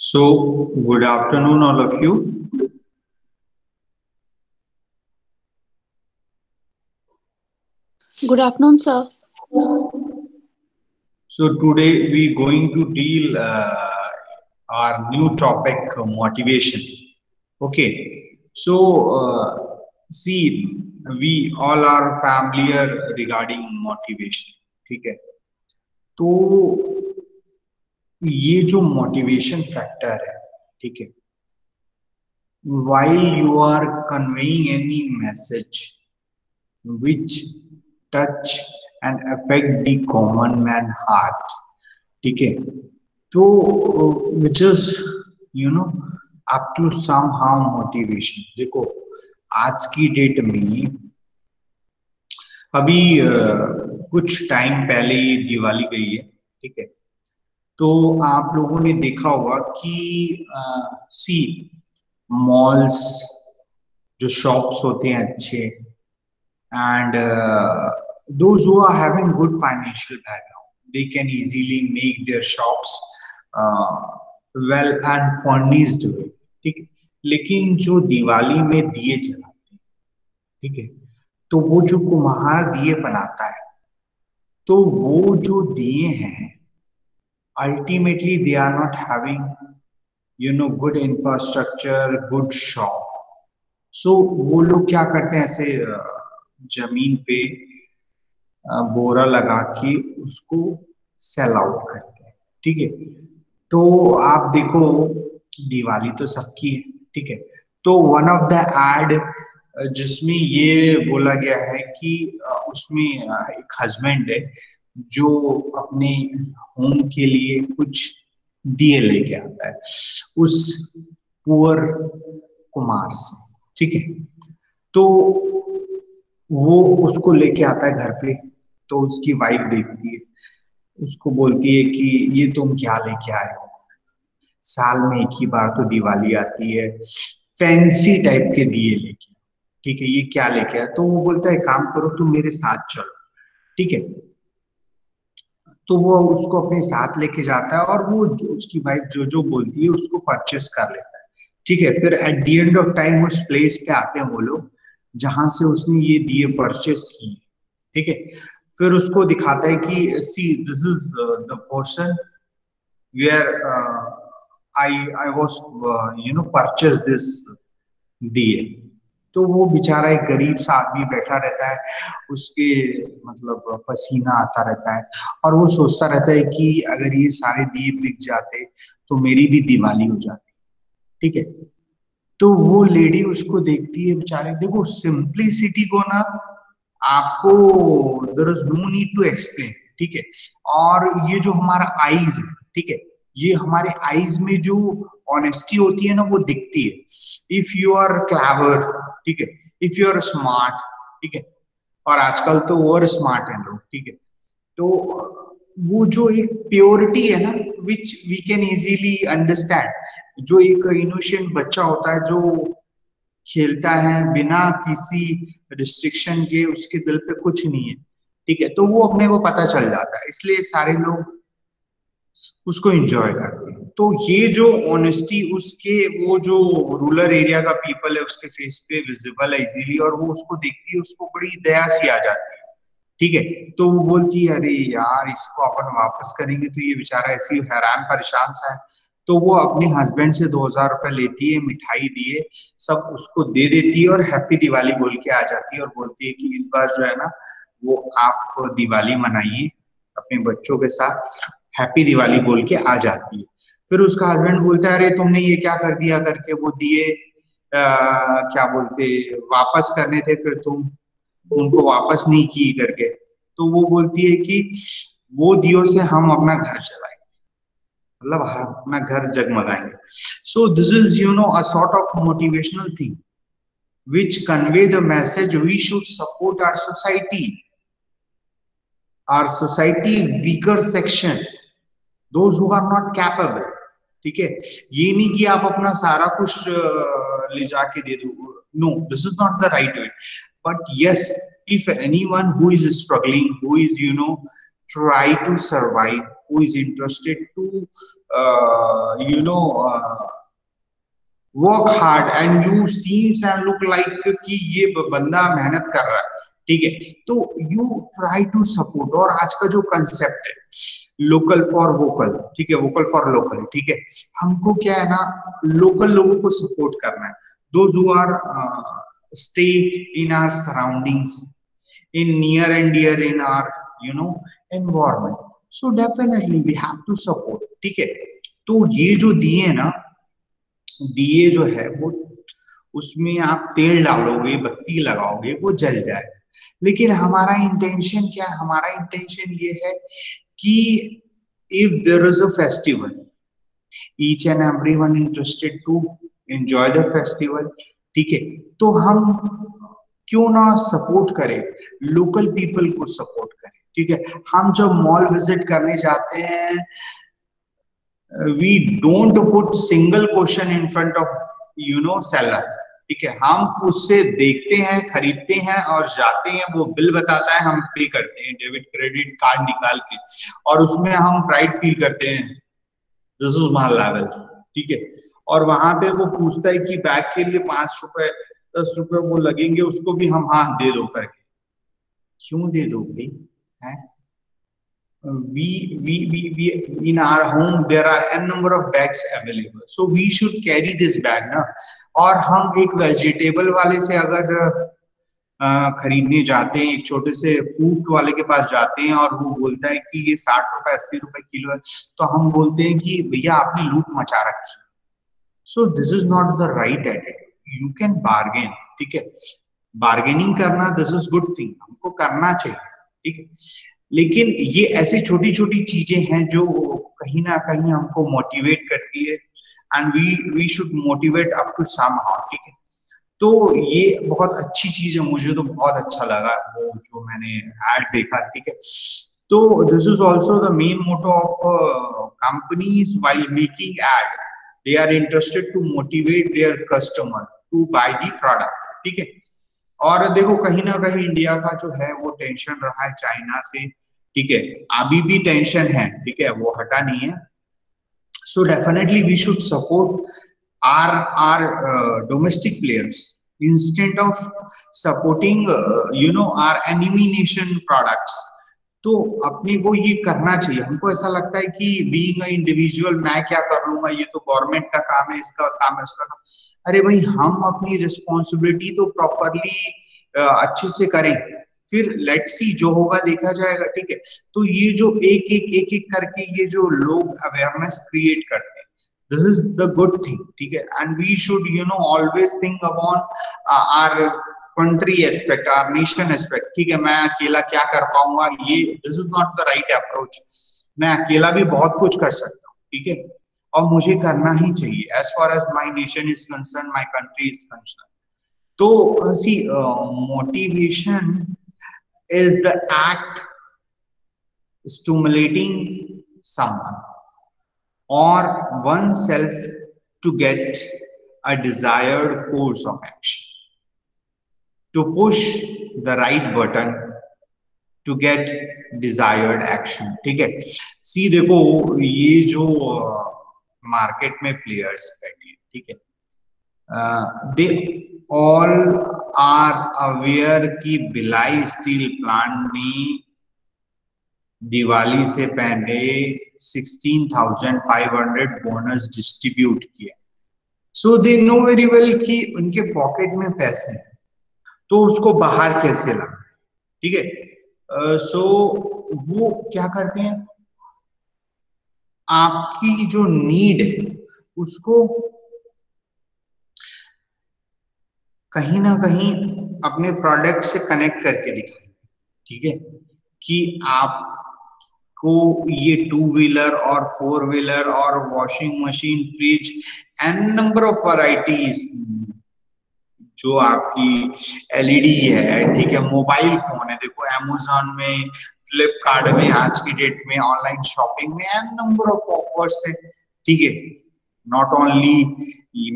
So, good afternoon, all of you. Good afternoon, sir. So, today we going to deal our new topic, motivation. Okay. So, see, we all are familiar regarding motivation. ठीक है. तो ये जो motivation factor है, ठीक है. While you are conveying any message which touch and affect the common man heart, ठीक है. तो which is you know up to somehow motivation. देखो आज की डेट में अभी कुछ टाइम पहले ही दिवाली गई है, ठीक है. तो आप लोगों ने देखा होगा कि सी मॉल्स जो शॉप्स होते हैं अच्छे and those who are having good financial background, they can easily make their shops well and furnished way, ठीक है. लेकिन जो दिवाली में दिए जलाते हैं, ठीक है, तो वो जो कुम्हार दिए बनाता है, तो वो जो दिए हैं ultimately they are not having good infrastructure, good shop. So वो लोग क्या करते हैं, ऐसे जमीन पे बोरा लगा के उसको सेल आउट करते हैं, ठीक है. तो आप देखो दिवाली तो सबकी है, ठीक है. तो वन ऑफ द एड जिसमें ये बोला गया है कि उसमें एक हस्बैंड है जो अपने होम के लिए कुछ दिए लेके आता है उस पुअर कुमार से, ठीक है. तो वो उसको लेके आता है घर पे, तो उसकी वाइफ देखती है, उसको बोलती है कि ये तुम क्या लेके आए हो, साल में एक ही बार तो दिवाली आती है, फैंसी टाइप के दिए लेके, ठीक है, ये क्या लेके आया. तो वो बोलता है काम करो तुम मेरे साथ चलो, ठीक है. तो वो उसको अपने साथ लेके जाता है और वो उसकी वाइफ जो जो बोलती है उसको परचेस कर लेता है, ठीक है. फिर at the end of time उस प्लेस पे आते हैं वो लोग जहां से उसने ये दिए परचेस की, ठीक है. फिर उसको दिखाता है कि see this is the person where I was purchase this दिए. तो वो बेचारा एक गरीब सा आदमी बैठा रहता है, उसके मतलब पसीना आता रहता है और वो सोचता रहता है कि अगर ये सारे दिए बिक जाते तो मेरी भी दिवाली हो जाती, ठीक है. तो वो लेडी उसको देखती है, बेचारे देखो सिंप्लिसिटी को ना आपको there is no need to explain, ठीक है. और ये जो हमारा आईज है, ठीक है, ये हमारे आईज में जो ऑनेस्टी होती है ना वो दिखती है. इफ यू आर क्लेवर, ठीक है, इफ यू आर स्मार्ट, ठीक है, और आजकल तो और स्मार्ट है लोग, ठीक है. तो वो जो एक प्योरिटी है ना which we can easily understand, जो एक इनोसेंट बच्चा होता है जो खेलता है बिना किसी रिस्ट्रिक्शन के, उसके दिल पे कुछ नहीं है, ठीक है, तो वो अपने को पता चल जाता है, इसलिए सारे लोग उसको एंजॉय करते हैं. तो ये जो ऑनेस्टी उसके वो जो रूरल एरिया का पीपल है उसके फेस पे विजिबल है इजीली, और वो उसको देखती है, उसको बड़ी दया सी आ जाती है, ठीक है. तो वो बोलती है अरे यार इसको अपन वापस करेंगे तो ये बेचारा ऐसी हैरान परेशान सा है. तो वो अपने हस्बैंड से 2,000 रुपए लेती है, मिठाई दिए सब उसको दे देती है और हैप्पी दिवाली बोल के आ जाती है और बोलती है कि इस बार जो है ना वो आप दिवाली मनाइए अपने बच्चों के साथ, हैप्पी दिवाली बोल के आ जाती है. फिर उसका हस्बैंड बोलता है अरे तुमने ये क्या कर दिया करके, वो दिए क्या बोलते वापस करने थे, फिर तुम उनको वापस नहीं की करके. तो वो बोलती है कि वो दियो से हम अपना घर चलाएंगे, मतलब अपना घर जगमगाएंगे. So this is a sort of motivational thing which convey the message we should support our society weaker section, those who are not capable, ठीक है. ये नहीं कि आप अपना सारा कुछ ले जाके दे दो, no this is not the right way. But yes, if anyone who is struggling, who is try to survive, who is interested to work hard and you seems and look like कि ये बंदा मेहनत कर रहा है, ठीक है, तो यू ट्राई टू सपोर्ट। और आज का जो कंसेप्ट है लोकल फॉर वोकल, ठीक है, वोकल फॉर लोकल, ठीक है, हमको क्या है ना, लोकल लोगों को सपोर्ट करना है, those who are stay in our surroundings, in near and dear in our environment, so definitely we have to support, ठीक है। तो ये जो दिए ना, दिए जो है वो, उसमें आप तेल डालोगे, बत्ती लगाओगे, वो जल जाए, लेकिन हमारा इंटेंशन क्या है, हमारा इंटेंशन ये है कि if there is a festival, each and everyone interested to enjoy the festival, ठीक है, तो हम क्यों ना सपोर्ट करें, लोकल पीपल को सपोर्ट करें, ठीक है। हम जब मॉल विजिट करने जाते हैं, we don't put single question in front of seller, ठीक है, हम उससे देखते हैं, खरीदते हैं और जाते हैं, वो बिल बताता है, हम पे करते हैं डेबिट क्रेडिट कार्ड निकाल के, और उसमें हम प्राइड फील करते हैं, दिस इज माय लेवल, ठीक है। और वहां पे वो पूछता है कि बैग के लिए 5 रुपए 10 रुपए वो लगेंगे, उसको भी हम हाँ दे दो करके, क्यों दे दो भाई, है? we in our home there are n number of bags available, so we should carry this bag ना। और हम एक वेजिटेबल वाले से अगर खरीदने जाते हैं, एक छोटे से फ्रूट वाले के पास जाते हैं और वो बोलता है कि ये 60 रुपए 80 रुपए किलो है, तो हम बोलते हैं कि भैया आपने लूट मचा रखी। सो this is not the right attitude, you can bargain, ठीक है, बार्गेनिंग करना दिस इज गुड थिंग, हमको करना चाहिए, ठीक है, लेकिन ये ऐसी छोटी छोटी चीजें हैं जो कहीं ना कहीं हमको मोटिवेट करती है, and we should motivate up to somehow, ठीक है। तो ये बहुत अच्छी चीज है, मुझे तो बहुत अच्छा लगा वो जो मैंने एड देखा, ठीक है। तो this is also the main motto of companies while making ad, they are interested to motivate their customer to buy the product, ठीक है। और देखो कहीं ना कहीं इंडिया का जो है वो टेंशन रहा है चाइना से, ठीक है, अभी भी टेंशन है, ठीक है, वो हटा नहीं है। So definitely we should support our domestic players instant of supporting our enemy nation products. तो अपने को ये करना चाहिए, हमको ऐसा लगता है कि बीइंग अ इंडिविजुअल मैं क्या कर लूंगा, ये तो गवर्नमेंट का काम है, इसका काम है, उसका काम। अरे भाई हम अपनी रिस्पॉन्सिबिलिटी तो प्रॉपरली अच्छे से करें, फिर लेट सी जो होगा देखा जाएगा, ठीक है। तो ये जो एक करके ये जो लोग अवेयरनेस क्रिएट करते हैं, this is the good thing, ठीक है, and we should always think upon our country aspect, our nation aspect, ठीक है। मैं अकेला क्या कर पाऊंगा, ये this is not the right approach. मैं अकेला भी बहुत कुछ कर सकता हूँ, ठीक है, और मुझे करना ही चाहिए as far as my nation is concern, my country is concern. तो see motivation is the act stimulating someone or oneself to get a desired course of action, to push the right button to get desired action, ठीक है। सी देखो ये जो market में players बैठे, ठीक है, दे ऑल आर अवेयर कि भिलाई स्टील प्लांट ने दिवाली से पहले 16,500 बोनस डिस्ट्रीब्यूट किया। सो दे नो वेरी वेल कि उनके पॉकेट में पैसे हैं, तो उसको बाहर कैसे लाना, ठीक है। सो वो क्या करते हैं, आपकी जो नीड है उसको कहीं ना कहीं अपने प्रोडक्ट से कनेक्ट करके दिखाएं, ठीक है, कि आपको ये 2 व्हीलर और 4 व्हीलर और washing machine, fridge an number of varieties, जो आपकी एलईडी है, ठीक है, मोबाइल फोन है, देखो अमेज़न में, फ्लिपकार्ट में, आज की डेट में ऑनलाइन शॉपिंग में एन नंबर ऑफ ऑफर्स है, ठीक है। नॉट ओनली,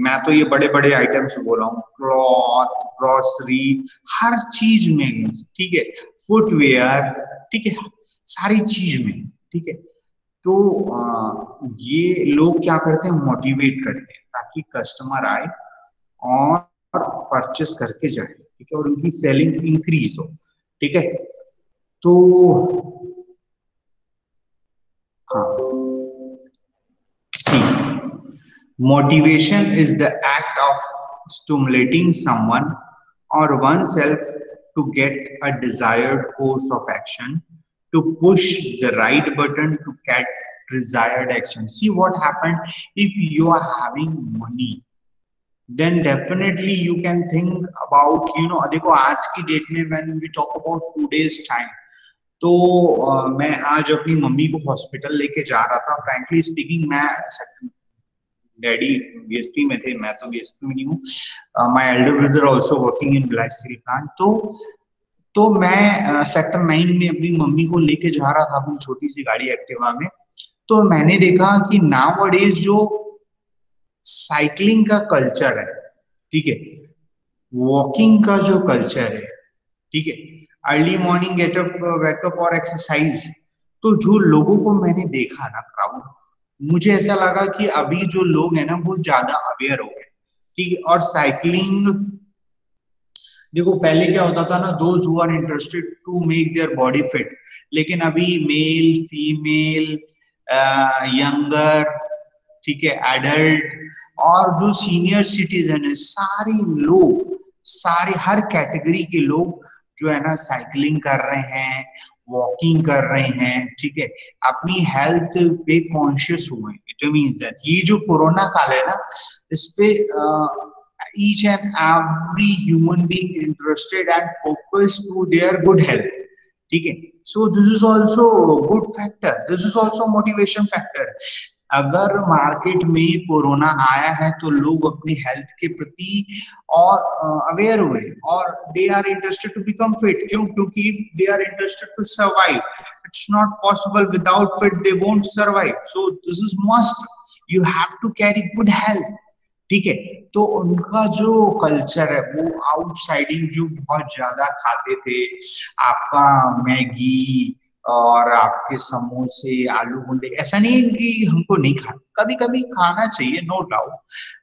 मैं तो ये बड़े बड़े आइटम्स बोल रहा हूँ, क्लॉथ, ग्रोसरी, हर चीज में, ठीक है, फुटवेयर, ठीक है, सारी चीज में, ठीक है। तो ये लोग क्या करते हैं, मोटिवेट करते हैं ताकि कस्टमर आए और परचेस करके जाए, ठीक है, और उनकी सेलिंग इंक्रीज हो, ठीक है। तो हाँ, सी, motivation is the act of stimulating someone or oneself to get a desired course of action, to push the right button to get desired action. See what happened, if you are having money, then definitely you can think about, देखो आज की date में when we talk about today's time, तो मैं आज अपनी mummy को hospital लेके जा रहा था। फ्रैंकली स्पीकिंग, मैं, डैडी बीएसपी में थे, मैं तो बीएसपी में नहीं हूँ। My Elder brother also working in बिलाई स्टील प्लांट। तो मैं सेक्टर 9 में अपनी मम्मी को लेके जा रहा था अपनी छोटी सी गाड़ी एक्टिवा में। तो मैंने देखा कि नाउअडेज जो साइकिलिंग का कल्चर है, ठीक है, वॉकिंग का जो कल्चर है, ठीक है, अर्ली मॉर्निंग गेटअप वेकअप और एक्सरसाइज, तो जो लोगों को मैंने देखा ना क्राउड, मुझे ऐसा लगा कि अभी जो लोग हैं ना वो ज्यादा अवेयर हो गए, ठीक है। और साइकिलिंग, देखो पहले क्या होता था ना, those who are interested to make their body fit, लेकिन अभी मेल फीमेल यंगर, ठीक है, एडल्ट और जो सीनियर सिटीजन है, सारे लोग, सारे हर कैटेगरी के लोग जो है ना साइकिलिंग कर रहे हैं, वॉकिंग कर रहे हैं, ठीक है, अपनी हेल्थ पे कॉन्शियस हुए। इट मींस दैट ये जो कोरोना काल है ना, इस पे each and every human being interested and focused to their good health, ठीक है। सो this is also good factor, this is also motivation factor. अगर मार्केट में कोरोना आया है तो लोग अपनी हेल्थ के प्रति और अवेयर हुए और they are interested to become fit. क्यों? क्योंकि if they are interested to survive, it's not possible, without fit they won't survive. So this is must, you have to carry good health, ठीक है। तो उनका जो culture है वो आउटसाइडिंग जो बहुत ज्यादा खाते थे, आपका मैगी और आपके समोसे आलू गुंडे, ऐसा नहीं है कि हमको नहीं खाना, कभी कभी खाना चाहिए, नो डाउट,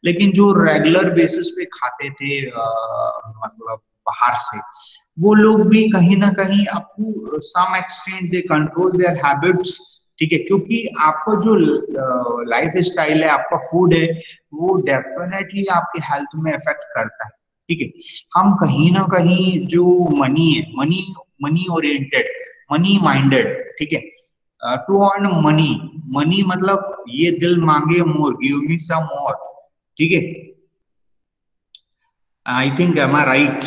लेकिन जो रेगुलर बेसिस पे खाते थे मतलब बाहर से, वो लोग भी कहीं ना कहीं up to some extent they control their habits, ठीक है। क्योंकि आपका जो लाइफ स्टाइल है, आपका फूड है, वो डेफिनेटली आपके हेल्थ में इफेक्ट करता है, ठीक है। हम कहीं ना कहीं जो मनी है, money money oriented, money minded, ठीक है, टू अर्न मनी, मनी मतलब ये दिल मांगे मोर, गिव मी सम मोर, ठीक है। I think am I right?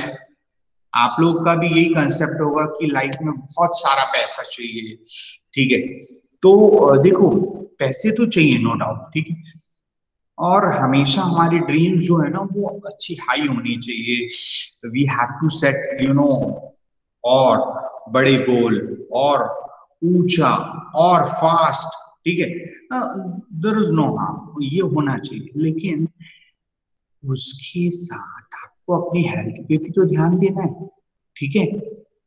आप लोग का भी यही कंसेप्ट होगा कि लाइफ में बहुत सारा पैसा चाहिए, ठीक है। तो देखो, पैसे तो चाहिए, नो डाउट, ठीक है, और हमेशा हमारी ड्रीम्स जो है ना वो अच्छी हाई होनी चाहिए। वी हैव टू सेट और बड़े गोल और ऊंचा और फास्ट, ठीक है, देयर इज नो हार्म, ये होना चाहिए, लेकिन उसके साथ आपको अपनी हेल्थ पे भी तो ध्यान देना है, ठीक है।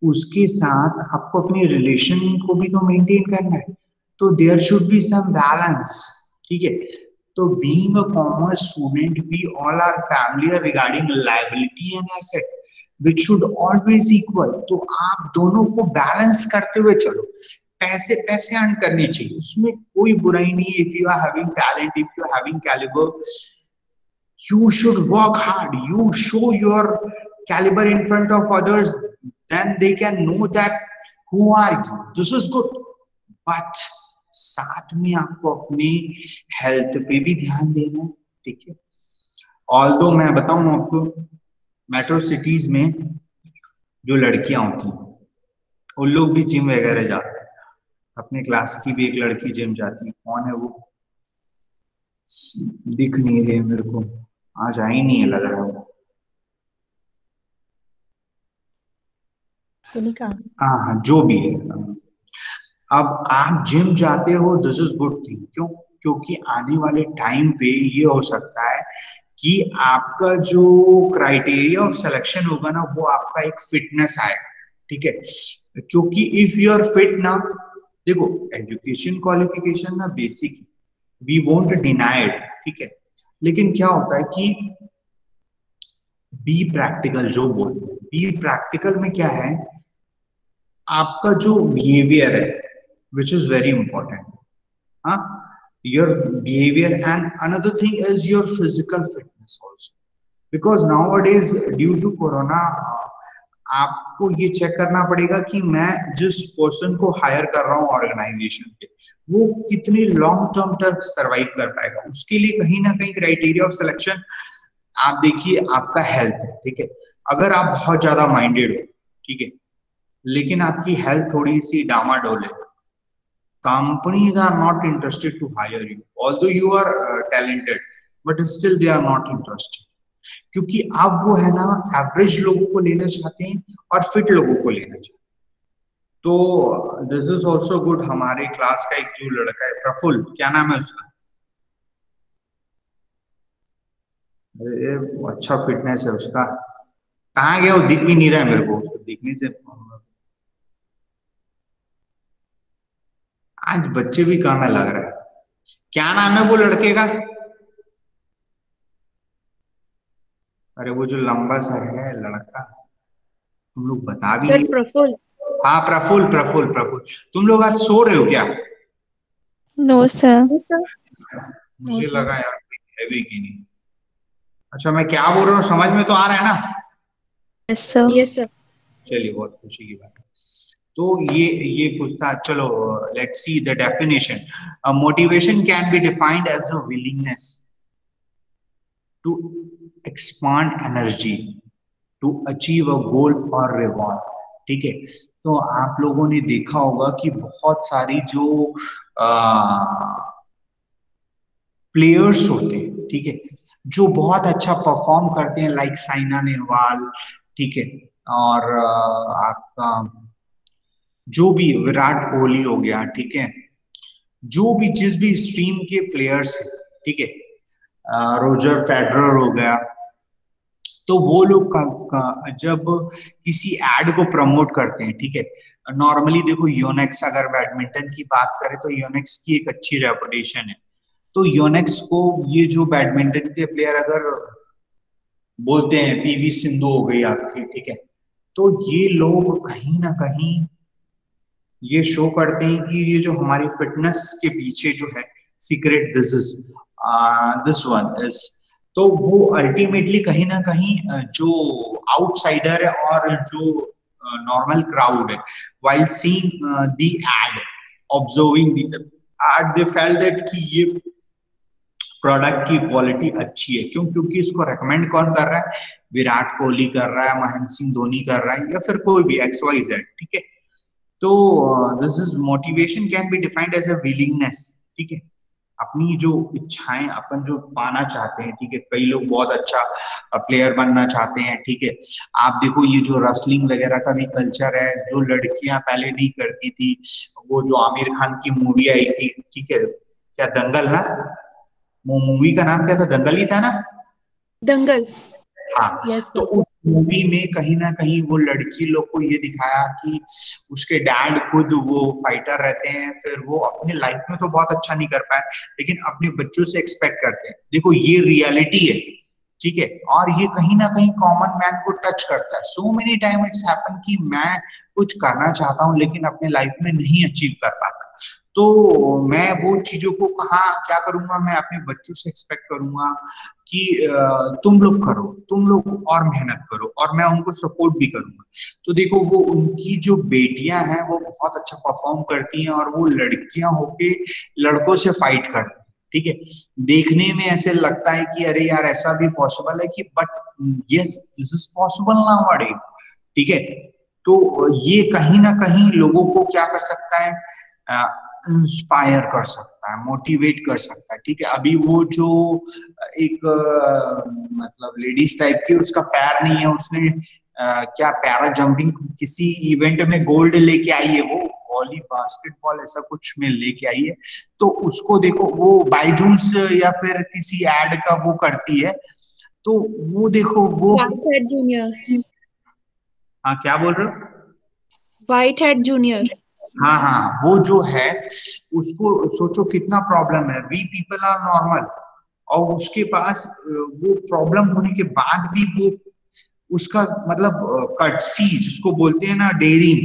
उसके साथ आपको अपने रिलेशन को भी तो मेंटेन करना है, तो there should be some balance, ठीक है। तो being a commerce student, we all are familiar regarding liability and asset which should always equal. तो आप दोनों को बैलेंस करते हुए चलो। पैसे पैसे अर्न करने चाहिए, उसमें कोई बुराई नहीं। If you are having talent, if you are having calibre, you should work hard, you show your caliber in front of others, then they can know that who are you, this is good, but साथ में आपको अपनी health पे भी ध्यान देना है, ठीक है। ऑल्दो मैं बताऊं आपको, मेट्रो सिटीज में जो लड़कियां होती हैं उन लोग भी जिम वगैरह जाते हैं। अपने क्लास की भी एक लड़की जिम जाती है, कौन है वो, दिख नहीं रही मेरे को, आज आई नहीं है लग रहा है। हाँ, जो भी है। अब आप जिम जाते हो, दिस इज गुड थिंग। क्यों? क्योंकि आने वाले टाइम पे ये हो सकता है कि आपका जो क्राइटेरिया ऑफ सिलेक्शन होगा ना, वो आपका एक फिटनेस आएगा, ठीक है। क्योंकि इफ यू आर फिट ना, देखो एजुकेशन क्वालिफिकेशन ना basic, we won't deny it, ठीक है, लेकिन क्या होता है कि बी प्रैक्टिकल जो बोलते हैं, बी प्रैक्टिकल में क्या है, आपका जो बिहेवियर है विच इज वेरी इंपॉर्टेंट, हाँ, your behaviour and another thing is your physical fitness also, because now days due to corona आपको ये चेक करना पड़ेगा कि मैं जिस पर्सन को हायर कर रहा हूँ ऑर्गेनाइजेशन के, वो कितनी लॉन्ग टर्म तक सरवाइव कर पाएगा। उसके लिए कहीं ना कहीं क्राइटेरिया ऑफ सिलेक्शन, आप देखिए आपका हेल्थ, ठीक है, अगर आप बहुत ज्यादा माइंडेड हो, ठीक है, लेकिन आपकी हेल्थ थोड़ी सी डामाडोल है, companies are not interested to hire you although you are talented, but still they are not interested, क्योंकि आप वो है ना एवरेज लोगों को लेना चाहते हैं और फिट लोगों को लेना चाहते हैं। तो दिस इज ऑल्सो गुड। हमारे क्लास का एक जो लड़का है प्रफुल्ल, क्या नाम है उसका, अरे अच्छा फिटनेस है उसका, कहाँ गया वो, दिख भी नहीं रहा है मेरे को, उसको दिखने से आज बच्चे भी कम है लग रहा है। क्या नाम है वो लड़के का, अरे वो जो लंबा सा है लड़का, तुम लोग बता भी सर नहीं। प्रफुल्ल। हाँ प्रफुल्ल प्रफुल्ल प्रफुल्ल, तुम लोग आज सो रहे हो क्या? No sir. Yes sir. मुझे लगा यार है भी कि नहीं। अच्छा मैं क्या बोल रहा हूँ समझ में तो आ रहा है ना? Yes sir. Yes sir. चलिए बहुत खुशी की बात है। तो ये पूछता, चलो let's see the definition. Motivation can be defined as a willingness to expand energy to achieve a goal और रिवॉर्ड, ठीक है। तो आप लोगों ने देखा होगा कि बहुत सारी जो प्लेयर्स होते हैं, ठीक है, जो बहुत अच्छा परफॉर्म करते हैं, लाइक साइना नेहवाल, ठीक है, और आपका जो भी विराट कोहली हो गया, ठीक है, जो भी जिस भी स्ट्रीम के प्लेयर्स हैं, ठीक है, रोजर फेडरर हो गया, तो वो लोग जब किसी एड को प्रमोट करते हैं, ठीक है, नॉर्मली देखो योनेक्स, अगर बैडमिंटन की बात करें तो योनेक्स की एक अच्छी रेपुटेशन है। तो योनेक्स को ये जो बैडमिंटन के प्लेयर अगर बोलते हैं, पीवी सिंधु हो गई आपकी, ठीक है, तो ये लोग कहीं ना कहीं ये शो करते हैं कि ये जो हमारी फिटनेस के पीछे जो है सीक्रेट, दिस वन इज, तो वो अल्टीमेटली कहीं ना कहीं जो आउटसाइडर है और जो नॉर्मल क्राउड है, while seeing the ad, observing the ad, they felt that कि ये प्रोडक्ट की क्वालिटी अच्छी है। क्यों? क्योंकि इसको रेकमेंड कौन कर रहा है, विराट कोहली कर रहा है, महेंद्र सिंह धोनी कर रहा है, या फिर कोई भी एक्स वाई जेड, ठीक है। तो this is motivation can be defined as a willingness, ठीक है, अपनी जो इच्छाएं अपन जो पाना चाहते हैं, ठीक है, कई लोग बहुत अच्छा प्लेयर बनना चाहते हैं, ठीक है। आप देखो ये जो रेसलिंग वगैरह का भी कल्चर है, जो लड़कियां पहले नहीं करती थी, वो जो आमिर खान की मूवी आई थी, ठीक है, क्या दंगल ना, वो मूवी का नाम क्या था, दंगल ही था ना? दंगल। हाँ। यस तो सर। उस मूवी में कहीं ना कहीं वो लड़की लोग को ये दिखाया कि उसके डैड खुद वो फाइटर रहते हैं, फिर वो अपने लाइफ में तो बहुत अच्छा नहीं कर पाए, लेकिन अपने बच्चों से एक्सपेक्ट करते हैं। देखो ये रियलिटी है, ठीक है, और ये कहीं ना कहीं कॉमन मैन को टच करता है। So many time it's happen कि मैं कुछ करना चाहता हूँ लेकिन अपने लाइफ में नहीं अचीव कर पाता, तो मैं वो चीजों को कहा क्या करूंगा, मैं अपने बच्चों से एक्सपेक्ट करूंगा कि तुम लोग करो, तुम लोग और मेहनत करो, और मैं उनको सपोर्ट भी करूंगा। तो देखो वो उनकी जो बेटियां हैं वो बहुत अच्छा परफॉर्म करती हैं, और वो लड़कियां होके लड़कों से फाइट करती हैं, ठीक है। देखने में ऐसे लगता है कि अरे यार ऐसा भी पॉसिबल है कि, but yes this is possible now, ठीक है। तो ये कहीं ना कहीं लोगों को क्या कर सकता है, इंस्पायर कर सकता है, मोटिवेट कर सकता है, ठीक है। अभी वो जो एक मतलब लेडीज टाइप की, उसका पैर नहीं है, उसने क्या पैरा जंपिंग किसी इवेंट में गोल्ड लेके आई है, वो वॉली बास्केटबॉल ऐसा कुछ में लेके आई है, तो उसको देखो वो बायजूस या फिर किसी एड का वो करती है, तो वो देखो वो, व्हाइट हेड जूनियर। हाँ क्या बोल रहे हो? White head junior. हाँ हाँ, वो जो है उसको सोचो कितना प्रॉब्लम है। वी पीपल आर नॉर्मल, और उसके पास वो प्रॉब्लम होने के बाद भी वो उसका मतलब कर्टसी जिसको बोलते हैं ना, डेयरिंग,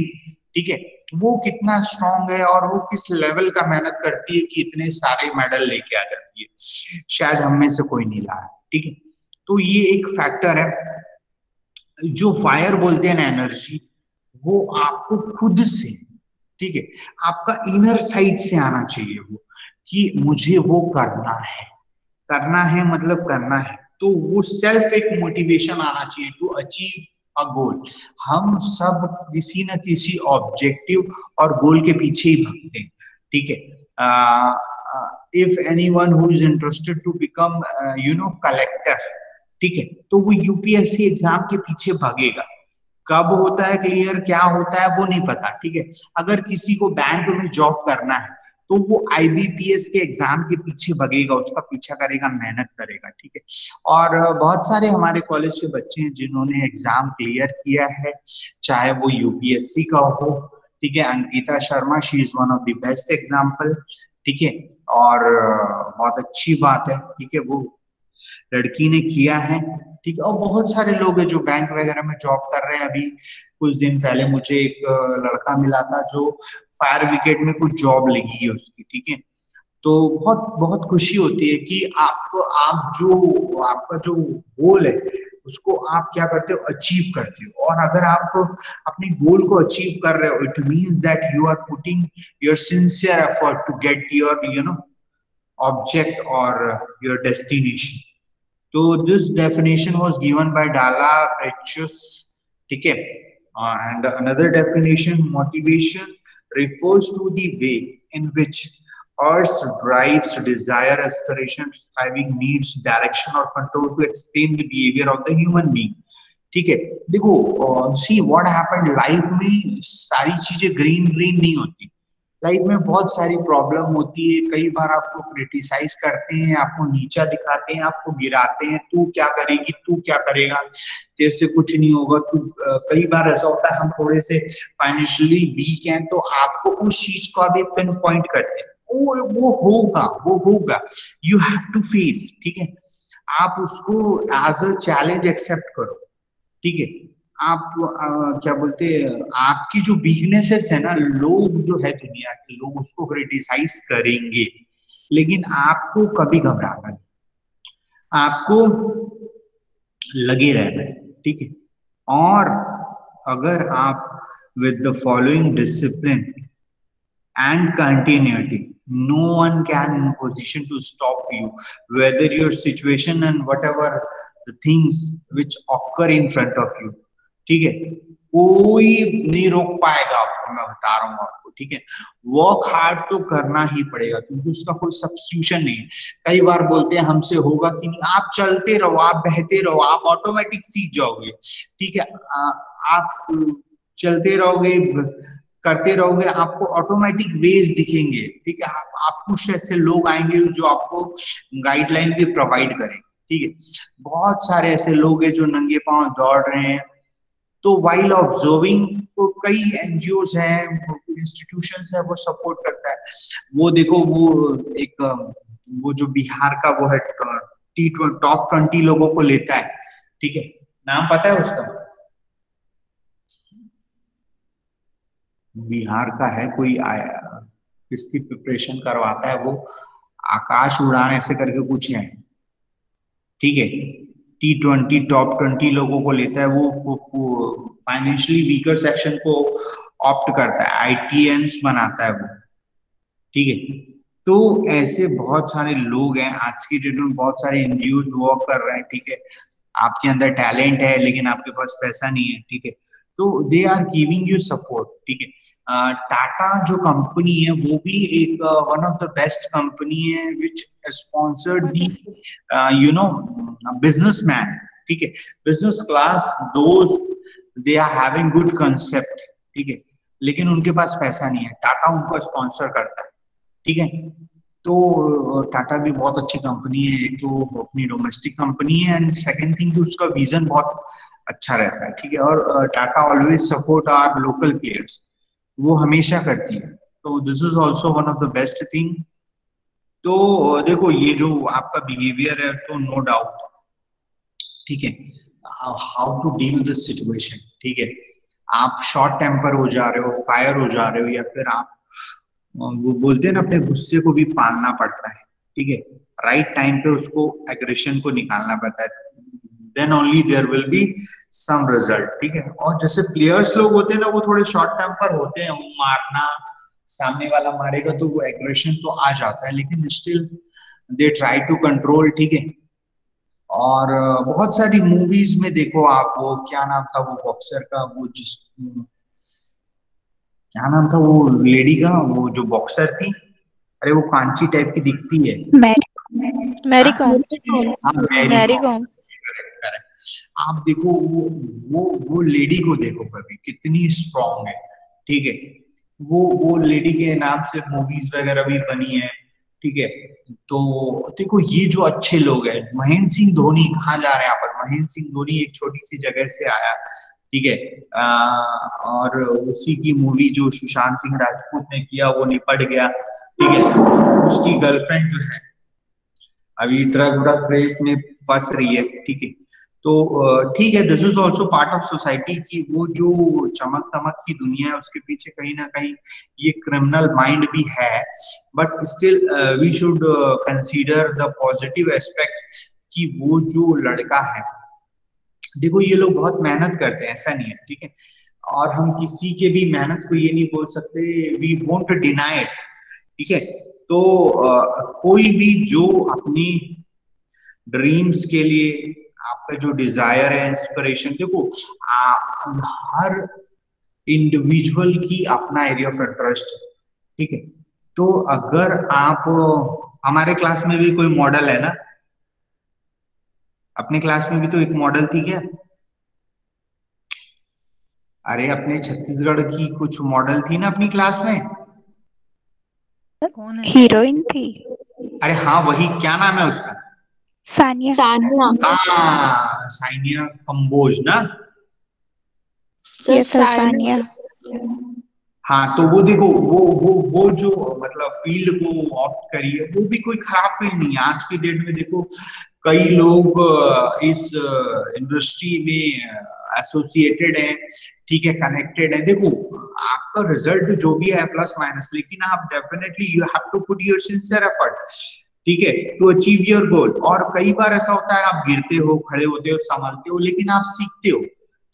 ठीक है, वो कितना स्ट्रांग है और वो किस लेवल का मेहनत करती है कि इतने सारे मेडल लेके आ जाती है। शायद हम में से कोई नहीं लाया, ठीक है। तो ये एक फैक्टर है। जो फायर बोलते हैं ना, एनर्जी, वो आपको खुद से, ठीक है, आपका इनर साइड से आना चाहिए वो, कि मुझे वो करना है। करना है मतलब करना है, तो वो सेल्फ एक मोटिवेशन आना चाहिए टू अचीव अ गोल। हम सब किसी न किसी ऑब्जेक्टिव और गोल के पीछे ही भागते हैं, ठीक है। If anyone who is interested to become collector, ठीक है, तो वो यूपीएससी एग्जाम के पीछे भागेगा। कब होता है क्लियर, क्या होता है वो नहीं पता, ठीक है। अगर किसी को बैंक में जॉब करना है तो वो आईबीपीएस के एग्जाम के पीछे भगेगा, उसका पीछा करेगा, मेहनत करेगा, ठीक है। और बहुत सारे हमारे कॉलेज के बच्चे हैं जिन्होंने एग्जाम क्लियर किया है, चाहे वो यूपीएससी का हो, ठीक है। Ankita Sharma, she is one of the best example, ठीक है। और बहुत अच्छी बात है, ठीक है, वो लड़की ने किया है, ठीक है। और बहुत सारे लोग हैं जो बैंक वगैरह में जॉब कर रहे हैं। अभी कुछ दिन पहले मुझे एक लड़का मिला था जो फायर ब्रिगेड में कुछ जॉब लगी है उसकी, ठीक है। तो बहुत बहुत खुशी होती है कि आप जो आपका जो गोल है उसको आप क्या करते हो, अचीव करते हो। और अगर आप अपने गोल को अचीव कर रहे हो, it means that you are putting your sincere effort to get your object और योर डेस्टिनेशन। तो this definition was given by Dalla Precious, ठीक है। And another definition, motivation refers to the way in which urge, drives, desire, aspiration, striving, needs, direction or control to explain the behavior of the human being, ठीक है। देखो, see what happened, life में सारी चीजें green green नहीं होती। Life में बहुत सारी प्रॉब्लम होती है। कई बार आपको क्रिटिसाइज करते हैं, आपको नीचा दिखाते हैं, आपको गिराते हैं, तू क्या करेगी, तू क्या करेगा, तेरे से कुछ नहीं होगा, तू कई बार ऐसा होता है हम थोड़े से फाइनेंशियली वीक हैं तो आपको उस चीज को अभी पिन पॉइंट करते हैं, वो होगा, वो होगा, यू हैव टू फेस, ठीक है। आप उसको एज अ चैलेंज एक्सेप्ट करो, ठीक है। आप क्या बोलते हैं, आपकी जो वीकनेसेस है ना, लोग जो है दुनिया के लोग उसको क्रिटिसाइज करेंगे, लेकिन आपको कभी घबराना नहीं, आपको लगे रहना है, ठीक है। और अगर आप with the following discipline and continuity, no one can in position to stop you, whether your situation and whatever the things which occur in front of you, ठीक है, कोई नहीं रोक पाएगा आपको, मैं बता रहा हूँ आपको, ठीक है। वर्क हार्ड तो करना ही पड़ेगा क्योंकि उसका कोई सब्स्टिट्यूशन नहीं है। कई बार बोलते हैं हमसे होगा कि नहीं, आप चलते रहो, आप बहते रहो, आप ऑटोमेटिक सीख जाओगे, ठीक है। आप चलते रहोगे, करते रहोगे, आपको ऑटोमेटिक वेज दिखेंगे, ठीक है। आप कुछ ऐसे लोग आएंगे जो आपको गाइडलाइन भी प्रोवाइड करेंगे, ठीक है। बहुत सारे ऐसे लोग हैं जो नंगे पांव दौड़ रहे हैं, तो वाइल ऑब्जर्विंग, तो कई एनजीओ हैं, इंस्टीट्यूशंस है, वो सपोर्ट करता है। वो देखो, वो एक वो जो बिहार का वो है, टॉप 20 लोगों को लेता है, ठीक है। नाम पता है उसका? बिहार का है कोई, किसकी प्रिपरेशन करवाता है वो, आकाश उड़ान ऐसे करके कुछ है, ठीक है। T20 टॉप 20 लोगों को लेता है, वो फाइनेंशियली वीकर सेक्शन को ऑप्ट करता है, आईटीएन्स बनाता है वो, ठीक है। तो ऐसे बहुत सारे लोग हैं आज की डेट में, बहुत सारे एनजीओ वर्क कर रहे हैं, ठीक है। आपके अंदर टैलेंट है लेकिन आपके पास पैसा नहीं है, ठीक है, तो they are giving you support, ठीक है। टाटा जो कंपनी है वो भी एक one of the best company है विच स्पॉन्सर्ड दी बिजनेसमैन, ठीक है। Business class, those they are having good concept, ठीक है, लेकिन उनके पास पैसा नहीं है, टाटा उनको स्पॉन्सर करता है, ठीक है। तो टाटा भी बहुत अच्छी कंपनी है, एक तो अपनी डोमेस्टिक कंपनी है, एंड सेकंड थिंग कि उसका विजन बहुत अच्छा रहता है, ठीक है। और Tata always support our local players, वो हमेशा करती है। तो this is also one of the best thing. तो देखो ये जो आपका बिहेवियर है तो नो डाउट, ठीक है, how to deal this situation, ठीक है। आप शॉर्ट टेम्पर हो जा रहे हो, फायर हो जा रहे हो, या फिर आप वो बोलते हैं ना अपने गुस्से को भी पालना पड़ता है, ठीक है, राइट टाइम पे उसको एग्रेशन को निकालना पड़ता है, then only there will be some result, ठीक है। और जैसे प्लेयर्स लोग होते हैं ना वो थोड़े शॉर्ट टेम्पर होते हैं, वो मारना, सामने वाला मारेगा तो वो एग्रेशन तो आ जाता है, लेकिन still they try to control, ठीक है। और बहुत सारी मूवीज में देखो आप, वो क्या नाम था वो बॉक्सर का, वो जिस क्या नाम था वो लेडी का, वो जो बॉक्सर थी, अरे वो कांची टाइप की दिखती है। मैरी मैरी हाँ कॉम। हाँ, मैरी मैरी कॉम। कॉम। Correct correct. आप देखो वो लेडी को देखो कभी, कितनी स्ट्रांग है, ठीक है। वो लेडी के नाम से मूवीज वगैरह भी बनी है, ठीक है। तो देखो ये जो अच्छे लोग हैं, महेंद्र सिंह धोनी कहाँ जा रहे हैं यहाँ पर, महेंद्र सिंह धोनी एक छोटी सी जगह से आया, ठीक है। और उसी की मूवी जो सुशांत सिंह राजपूत ने किया वो निपट गया, ठीक है। उसकी गर्लफ्रेंड जो है अभी ड्रग व्रग रेस में फंस रही है, ठीक है। तो ठीक है, this is also part of society की वो जो चमक दमक की दुनिया है उसके पीछे कहीं ना कहीं ये क्रिमिनल माइंड भी है, but still we should consider the positive aspect कि वो जो लड़का है, देखो ये लोग बहुत मेहनत करते हैं, ऐसा नहीं है, ठीक है। और हम किसी के भी मेहनत को ये नहीं बोल सकते, वी वोंट डिनाई इट, ठीक है। तो कोई भी जो अपनी ड्रीम्स के लिए, आपका जो डिजायर है, इंस्पिरेशन, देखो हर इंडिविजुअल की अपना एरिया ऑफ इंटरेस्ट है, ठीक है। तो अगर आप, हमारे क्लास में भी कोई मॉडल है ना, अपने क्लास में भी तो एक मॉडल थी क्या, अरे अपने छत्तीसगढ़ की कुछ मॉडल थी ना अपनी क्लास में। कौन है? हीरोइन थी। अरे हाँ वही, क्या नाम है उसका? सानिया। सानिया। हाँ साइनिया कंबोज ना। Sir yes sir, Sania. हाँ तो वो देखो वो जो मतलब फील्ड को ऑप्ट करी है वो भी कोई खराब फील्ड नहीं है। आज की डेट में देखो कई लोग इस इंडस्ट्री में एसोसिएटेड है, ठीक है, कनेक्टेड है। देखो आपका रिजल्ट जो भी है प्लस माइनस, लेकिन आप definitely you have to put your sincere effort, ठीक है, टू अचीव योर गोल। और कई बार ऐसा होता है आप गिरते हो, खड़े होते हो, संभलते हो, लेकिन आप सीखते हो,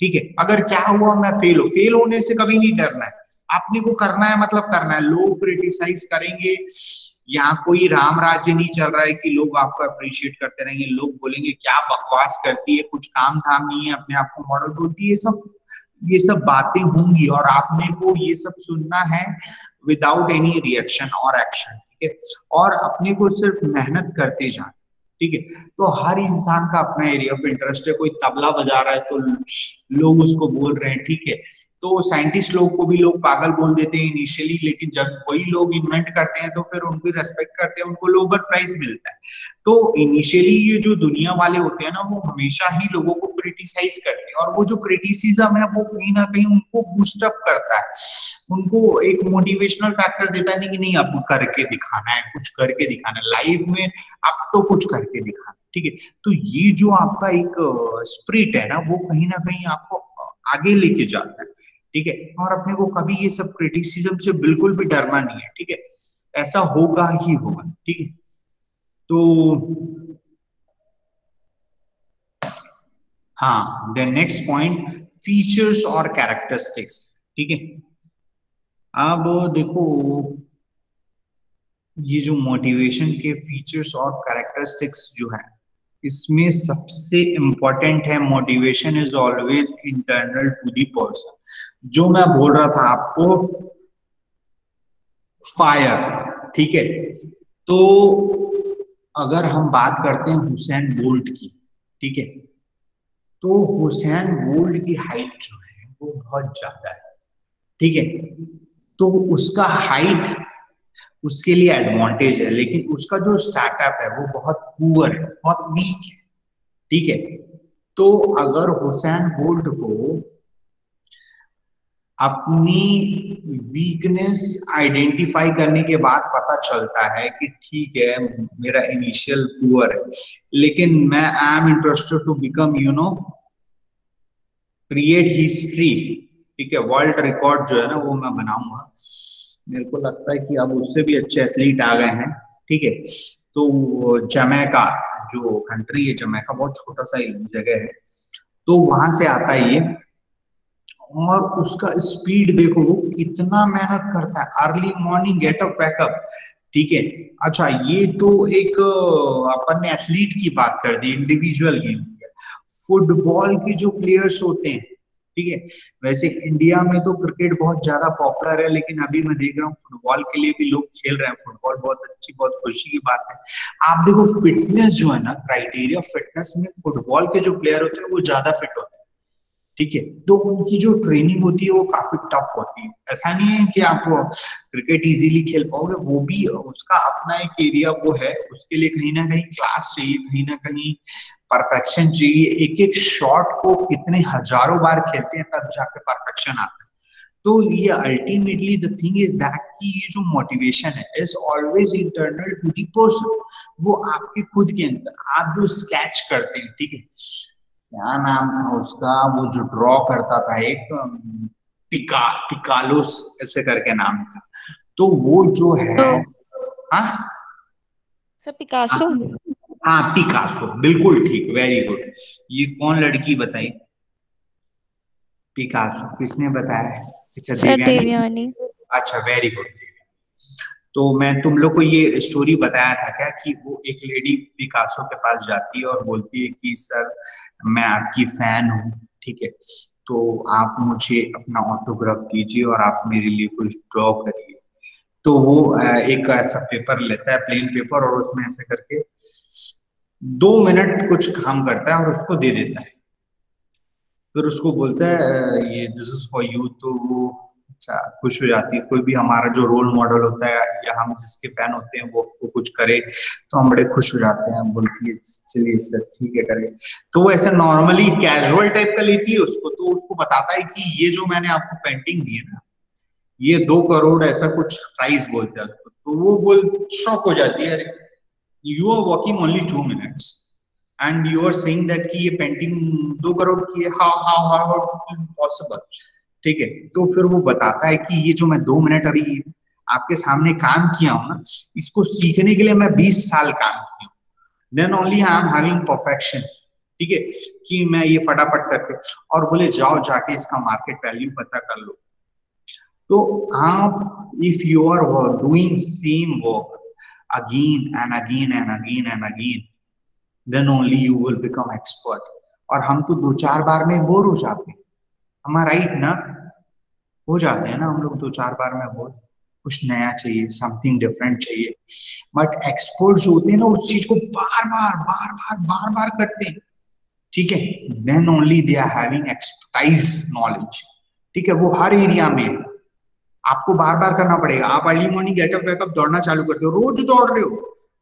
ठीक है। अगर क्या हुआ मैं फेल होने से कभी नहीं डरना है, आपने को करना है, मतलब करना है। लोग क्रिटिसाइज करेंगे, यहाँ कोई राम राज्य नहीं चल रहा है कि लोग आपको अप्रिशिएट करते रहेंगे। लोग बोलेंगे क्या बकवास करती है, कुछ काम धाम नहीं है, अपने आप को मॉडल बोलती है, ये सब बातें होंगी और आपने को ये सब सुनना है विदाउट एनी रिएक्शन और एक्शन, ठीक है। और अपने को सिर्फ मेहनत करते जाना, ठीक है। तो हर इंसान का अपना एरिया ऑफ इंटरेस्ट है। कोई तबला बजा रहा है तो लोग उसको बोल रहे हैं, ठीक है। तो साइंटिस्ट लोग को भी लोग पागल बोल देते हैं इनिशियली, लेकिन जब वही लोग इन्वेंट करते हैं तो फिर उनकी रेस्पेक्ट करते हैं, उनको नोबेल प्राइज मिलता है। तो इनिशियली ये जो दुनिया वाले होते हैं ना वो हमेशा ही लोगों को क्रिटिसाइज करते हैं, और वो जो क्रिटिसिज्म है वो कहीं ना कहीं उनको बूस्टअप करता है, उनको एक मोटिवेशनल फैक्टर देता है कि नहीं आपको करके दिखाना है, कुछ करके दिखाना है लाइफ में, अब तो कुछ करके दिखाना, ठीक है। तो ये जो आपका एक स्पिरिट है ना वो कहीं ना कहीं आपको आगे लेके जाता है, ठीक है। और अपने को कभी ये सब क्रिटिसिज्म से बिल्कुल भी डरना नहीं है, ठीक है, ऐसा होगा ही होगा, ठीक है। तो हाँ, देन नेक्स्ट पॉइंट, फीचर्स और कैरेक्टरिस्टिक्स, ठीक है। अब देखो ये जो मोटिवेशन के फीचर्स और कैरेक्टरिस्टिक्स जो है, इसमें सबसे इंपॉर्टेंट है, motivation is always internal to the person. जो मैं बोल रहा था आपको, फायर, ठीक है। तो अगर हम बात करते हैं हुसैन बोल्ट की, ठीक है, तो हुसैन बोल्ट की हाइट जो है वो बहुत ज्यादा है, ठीक है। तो उसका हाइट उसके लिए एडवांटेज है, लेकिन उसका जो स्टार्टअप है वो बहुत पुअर है, बहुत वीक है, ठीक है। तो अगर हुसैन बोल्ट को अपनी वीकनेस आइडेंटिफाई करने के बाद पता चलता है कि ठीक है मेरा इनिशियल पुअर है, लेकिन मैं I am interested to become create history, ठीक है, वर्ल्ड रिकॉर्ड जो है ना वो मैं बनाऊंगा। मेरे को लगता है कि अब उससे भी अच्छे एथलीट आ गए हैं, ठीक है। तो जमैका जो कंट्री है, जमैका बहुत छोटा सा जगह है, तो वहां से आता है ये। और उसका स्पीड देखो, वो कितना मेहनत करता है, early morning get up backup, ठीक है। अच्छा, ये तो एक अपन ने एथलीट की बात कर दी, इंडिविजुअल गेम। फुटबॉल के जो प्लेयर्स होते हैं, ठीक है, वैसे इंडिया में तो क्रिकेट बहुत ज्यादा पॉपुलर है, लेकिन अभी मैं देख रहा हूँ फुटबॉल के लिए भी लोग खेल रहे हैं। फुटबॉल बहुत अच्छी, बहुत खुशी की बात है। आप देखो फिटनेस जो है ना, क्राइटेरिया फिटनेस में फुटबॉल के जो प्लेयर होते हैं वो ज्यादा फिट होते हैं, ठीक है। तो उनकी जो ट्रेनिंग होती है वो काफी टफ होती है। ऐसा नहीं है कि आप क्रिकेट इजीली खेल पाओगे, वो भी उसका अपना एक एरिया वो है, उसके लिए कहीं ना कहीं क्लास चाहिए, कहीं ना कहीं परफेक्शन चाहिए। एक एक शॉट को कितने हजारों बार खेलते हैं तब जाके परफेक्शन आता है। तो ये ultimately the thing is that कि ये जो मोटिवेशन है is always internal to the person. वो आपके खुद के अंदर, आप जो स्केच करते हैं, ठीक है, क्या नाम था उसका, वो जो ड्रॉ करता था एक पिकालोस ऐसे करके नाम था, तो वो जो है, तो हाँ सर पिकासो। हाँ पिकासो, बिल्कुल ठीक, वेरी गुड। ये कौन लड़की बताई? पिकासो किसने बताया है? अच्छा, सर देवयानी। देवयानी। अच्छा, वेरी गुड। तो मैं तुम लोग को ये स्टोरी बताया था क्या कि वो एक लेडी पिकासो के पास जाती है और बोलती है कि सर मैं आपकी फैन हूँ, ठीक है, तो आप मुझे अपना ऑटोग्राफ दीजिए और आप मेरे लिए कुछ ड्रॉ करिए। तो वो एक ऐसा पेपर लेता है, प्लेन पेपर, और उसमें ऐसे करके 2 मिनट कुछ काम करता है और उसको दे देता है। फिर उसको बोलता है ये दिस इज फॉर यू। तो वो अच्छा खुश हो जाती है। कोई भी हमारा जो रोल मॉडल होता है या हम जिसके फैन होते हैं वो कुछ करे तो हम बड़े खुश हो जाते हैं। बोलती है चलिए सर ठीक है करे। तो वो ऐसे नॉर्मली कैजुअल टाइप का लेती है उसको, तो उसको बताता है कि ये जो मैंने आपको पेंटिंग दी है ना, ये 2 करोड़ ऐसा कुछ प्राइस बोलते हैं उसको। तो वो बोल शॉक हो जाती है, अरे you are working only 2 minutes and you are saying that कि ये पेंटिंग 2 करोड़ की है, हाउ हाउ हाउ पॉसिबल, ठीक है। तो फिर वो बताता है कि ये जो मैं 2 मिनट अभी आपके सामने काम किया हूं ना, इसको सीखने के लिए मैं 20 साल काम किया हूँ। Then only I am having perfection, ठीक है, कि मैं ये फटाफट करके। और बोले जाओ जाके इसका मार्केट वैल्यू पता कर लो। तो आप if you are doing same work again and again and again and again, then only you will become expert. और हम तो 2-4 बार में बोर हो जाते हैं, हमारा राइट ना, हो जाते हैं ना हम लोग 2-4 बार में बोर। कुछ नया चाहिए, समथिंग डिफरेंट चाहिए। बट एक्सपर्ट जो होते हैं ना उस चीज को बार बार करते हैं, ठीक है। Then only they are having expertise knowledge, ठीक है, वो हर एरिया में है। आपको बार बार करना पड़ेगा। आप अर्ली मॉर्निंग गेटअप वेकअप दौड़ना चालू करते हो, रोज दौड़ रहे हो,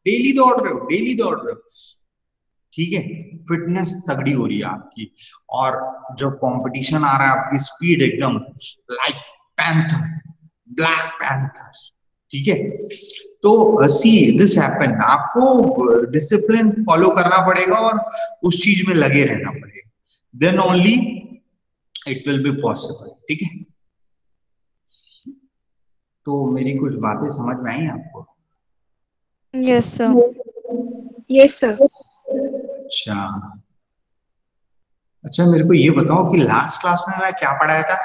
डेली दौड़ रहे हो, डेली दौड़ रहे हो, ठीक है, फिटनेस तगड़ी हो रही है आपकी। और जब कंपटीशन आ रहा है आपकी स्पीड एकदम लाइक पैंथर, ब्लैक पैंथर, ठीक है। तो सी दिस हैपन, आपको डिसिप्लिन फॉलो करना पड़ेगा और उस चीज में लगे रहना पड़ेगा, then only it will be possible, ठीक है। तो मेरी कुछ बातें समझ में आई आपको? Yes sir. Yes, sir. अच्छा, अच्छा मेरे को ये बताओ कि लास्ट क्लास में मैं क्या पढ़ाया था?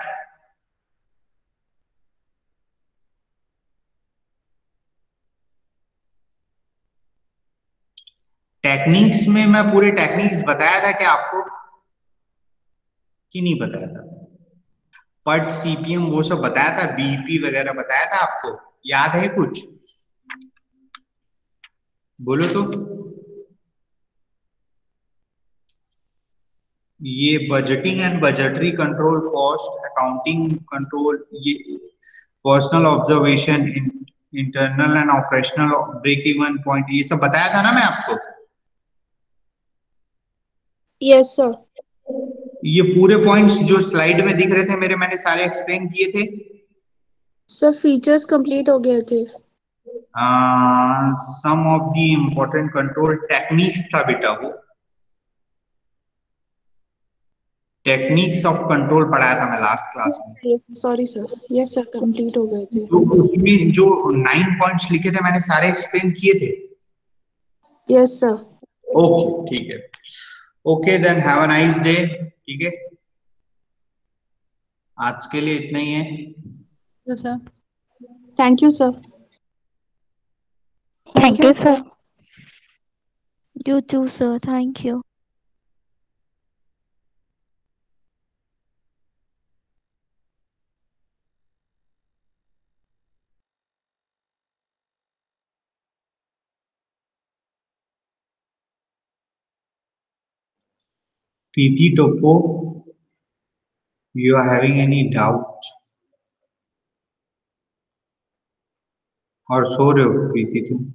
टेक्निक्स में मैं पूरे टेक्निक्स बताया था क्या आपको, कि नहीं बताया था? पट सीपीएम वो सब बताया था, बीपी वगैरह बताया था आपको? याद है कुछ? बोलो तो। ये budgeting and budgetary control, cost accounting control, ये personal observation, internal and operational break even point, ये सब बताया था ना मैं आपको? Yes, sir. ये पूरे पॉइंट्स जो स्लाइड में दिख रहे थे मेरे, मैंने सारे एक्सप्लेन किए थे। सर फीचर्स कंप्लीट हो गए थे। Some of the important control techniques था बेटा, वो टेक्निक्स ऑफ कंट्रोल पढ़ाया था मैं लास्ट क्लास में। Sorry sir, yes sir complete हो गए थे। तो उसमें जो 9 पॉइंट्स लिखे थे मैंने सारे एक्सप्लेन किए थे। Yes sir. ओके ठीक है, okay then have a nice day. ठीक है, आज के लिए इतना ही है sir. Thank you sir. Thank you, sir. You too, sir. Thank you. Preeti Topo, you are having any doubt? और सो रहे हो प्रीति तुम?